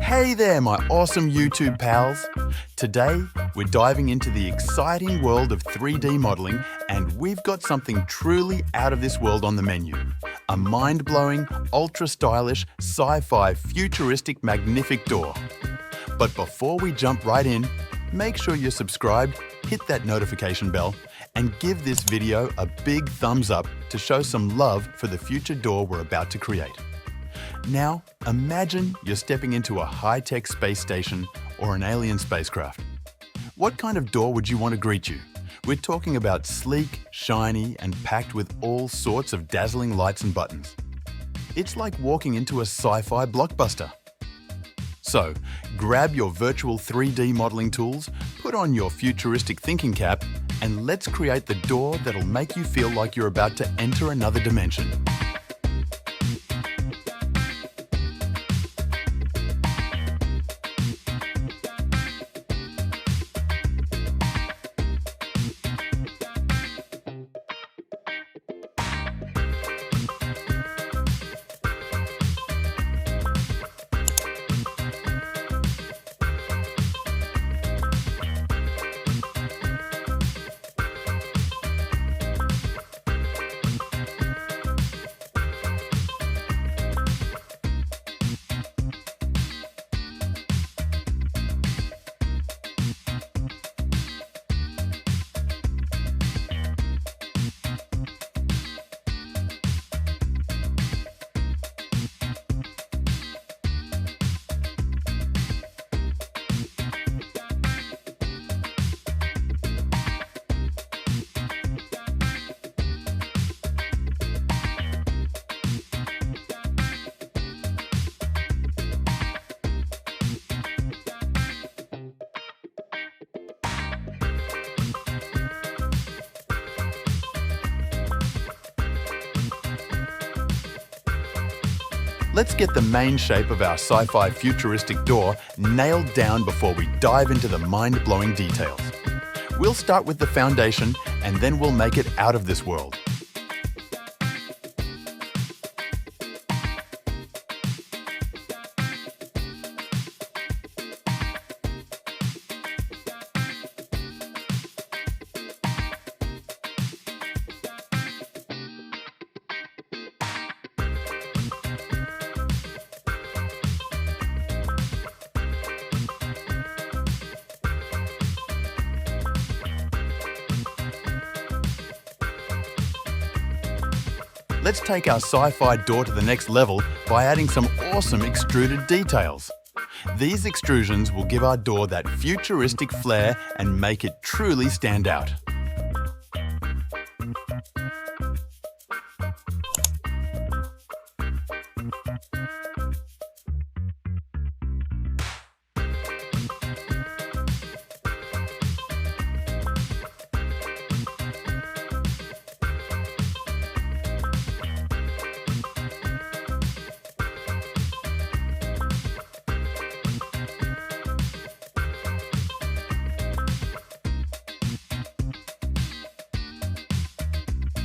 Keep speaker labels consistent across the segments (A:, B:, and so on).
A: Hey there, my awesome YouTube pals! Today, we're diving into the exciting world of 3D modeling, and we've got something truly out of this world on the menu. A mind-blowing, ultra-stylish, sci-fi, futuristic, magnific door. But before we jump right in, make sure you're subscribed, hit that notification bell, and give this video a big thumbs up to show some love for the future door we're about to create. Now, imagine you're stepping into a high-tech space station or an alien spacecraft. What kind of door would you want to greet you? We're talking about sleek, shiny, and packed with all sorts of dazzling lights and buttons. It's like walking into a sci-fi blockbuster. So, grab your virtual 3D modeling tools, put on your futuristic thinking cap, and let's create the door that'll make you feel like you're about to enter another dimension. Let's get the main shape of our sci-fi futuristic door nailed down before we dive into the mind-blowing details. We'll start with the foundation, and then we'll make it out of this world. Let's take our sci-fi door to the next level by adding some awesome extruded details. These extrusions will give our door that futuristic flair and make it truly stand out.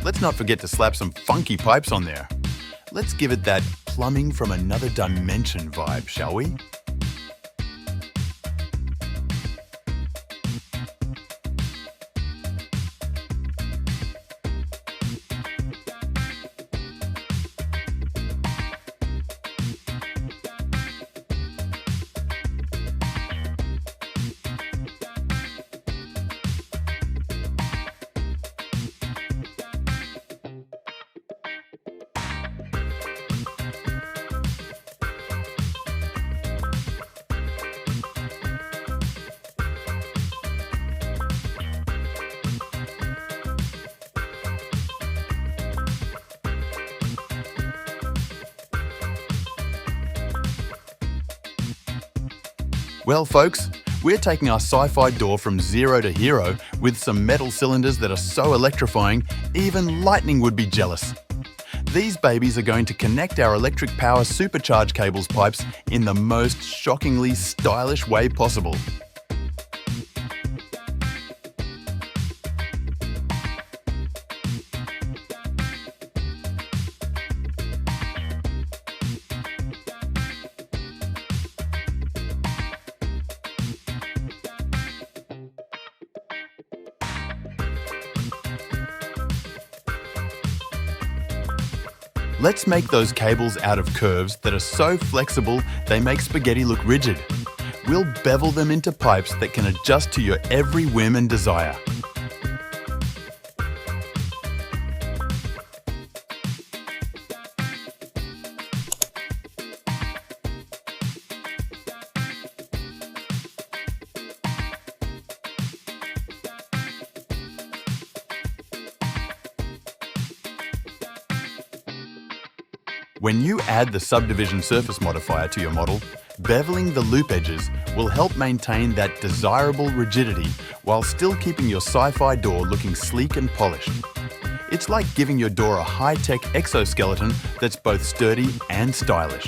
A: Let's not forget to slap some funky pipes on there. Let's give it that plumbing from another dimension vibe, shall we? Well folks, we're taking our sci-fi door from zero to hero with some metal cylinders that are so electrifying, even lightning would be jealous. These babies are going to connect our electric power supercharge cables pipes in the most shockingly stylish way possible. Let's make those cables out of curves that are so flexible they make spaghetti look rigid. We'll bevel them into pipes that can adjust to your every whim and desire. When you add the subdivision surface modifier to your model, beveling the loop edges will help maintain that desirable rigidity while still keeping your sci-fi door looking sleek and polished. It's like giving your door a high-tech exoskeleton that's both sturdy and stylish.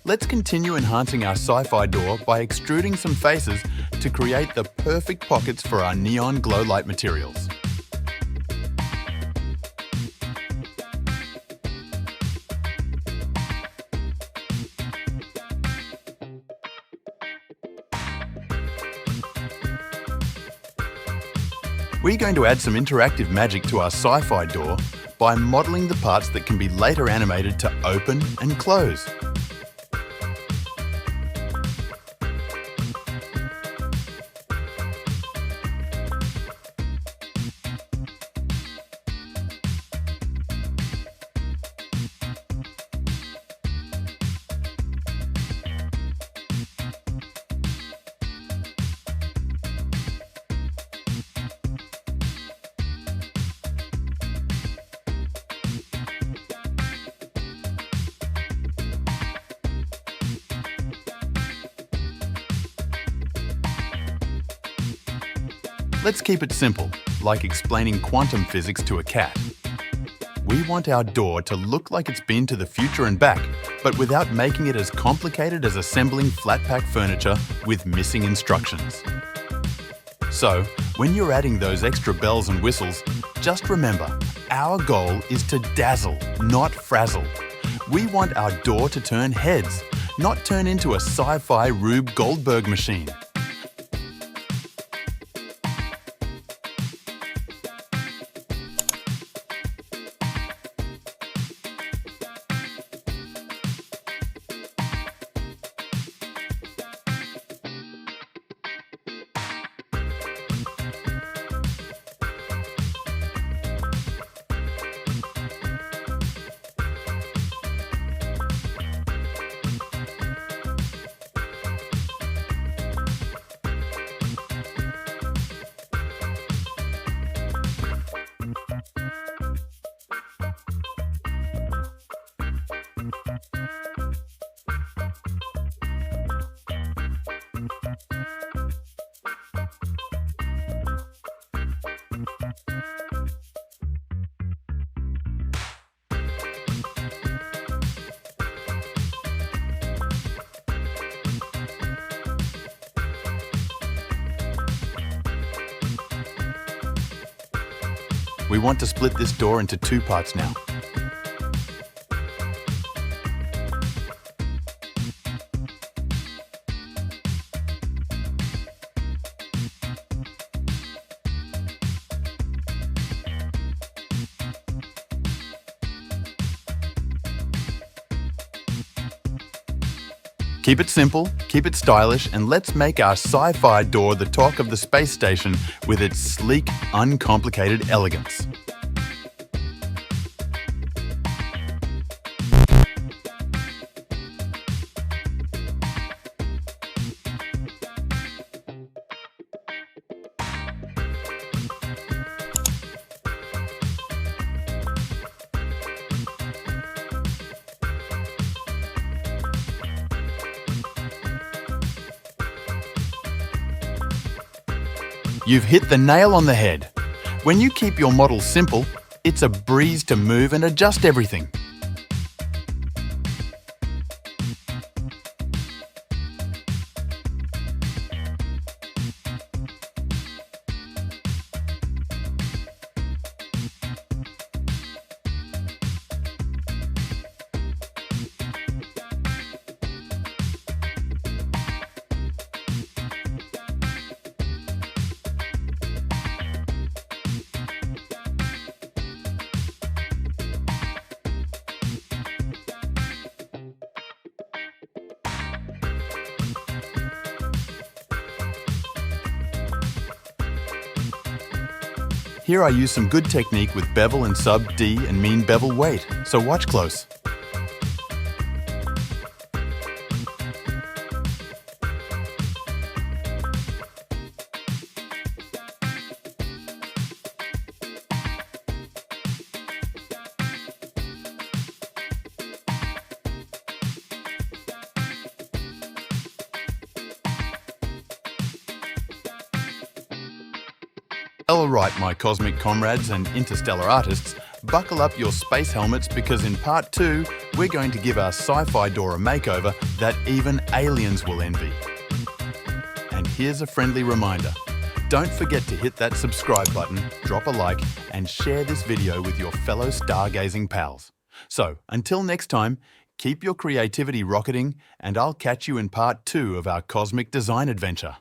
A: Let's continue enhancing our sci-fi door by extruding some faces to create the perfect pockets for our neon glow light materials. We're going to add some interactive magic to our sci-fi door by modelling the parts that can be later animated to open and close. Let's keep it simple, like explaining quantum physics to a cat. We want our door to look like it's been to the future and back, but without making it as complicated as assembling flat-pack furniture with missing instructions. So, when you're adding those extra bells and whistles, just remember, our goal is to dazzle, not frazzle. We want our door to turn heads, not turn into a sci-fi Rube Goldberg machine. We want to split this door into two parts now. Keep it simple, keep it stylish, and let's make our sci-fi door the talk of the space station with its sleek, uncomplicated elegance. You've hit the nail on the head. When you keep your model simple, it's a breeze to move and adjust everything. Here I use some good technique with bevel and sub D and mean bevel weight, so watch close. Alright, my cosmic comrades and interstellar artists, buckle up your space helmets because in part 2, we're going to give our sci-fi door a makeover that even aliens will envy. And here's a friendly reminder. Don't forget to hit that subscribe button, drop a like, and share this video with your fellow stargazing pals. So, until next time, keep your creativity rocketing, and I'll catch you in part 2 of our cosmic design adventure.